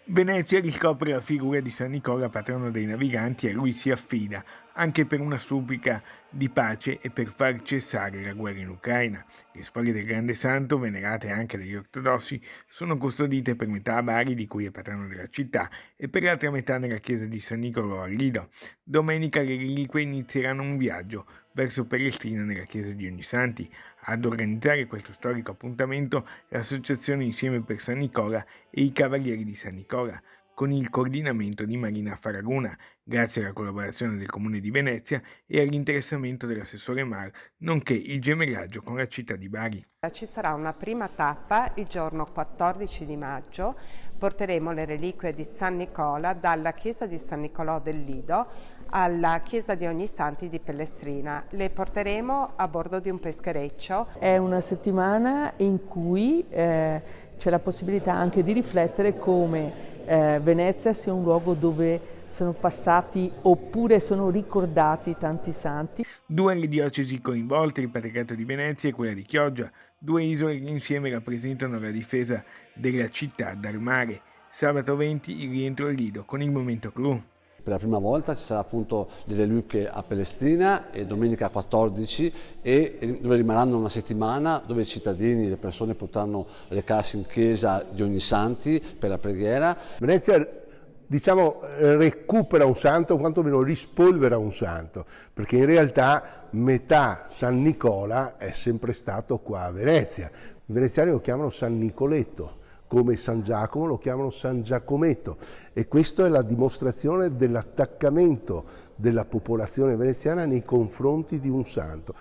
Venezia riscopre la figura di San Nicola, patrono dei naviganti, e a lui si affida, anche per una supplica di pace e per far cessare la guerra in Ucraina. Le spoglie del grande santo, venerate anche dagli ortodossi, sono custodite per metà a Bari, di cui è patrono della città, e per l'altra metà nella chiesa di San Nicolò al Lido. Domenica le reliquie inizieranno un viaggio verso Pellestrina nella chiesa di Ognissanti. Ad organizzare questo storico appuntamento l'associazione Insieme per San Nicola e i Cavalieri di San Nicola, con il coordinamento di Marina Faraguna, grazie alla collaborazione del Comune di Venezia e all'interessamento dell'assessore Mar, nonché il gemellaggio con la città di Bari. Ci sarà una prima tappa il giorno 14 di maggio, porteremo le reliquie di San Nicola dalla chiesa di San Nicolò del Lido alla chiesa di Ognissanti di Pellestrina. Le porteremo a bordo di un peschereccio. È una settimana in cui c'è la possibilità anche di riflettere come Venezia sia un luogo dove sono passati oppure sono ricordati tanti santi. Due le diocesi coinvolte, il Patriarcato di Venezia e quella di Chioggia, due isole che insieme rappresentano la difesa della città dal mare. Sabato 20 il rientro al Lido con il momento clou. Per la prima volta ci sarà appunto delle reliquie a Pellestrina e domenica 14 dove rimarranno una settimana, dove i cittadini, le persone potranno recarsi in chiesa di Ognissanti per la preghiera. Venezia, diciamo, recupera un santo, quantomeno rispolvera un santo, perché in realtà metà San Nicola è sempre stato qua a Venezia. I veneziani lo chiamano San Nicoletto, come San Giacomo lo chiamano San Giacometto, e questa è la dimostrazione dell'attaccamento della popolazione veneziana nei confronti di un santo.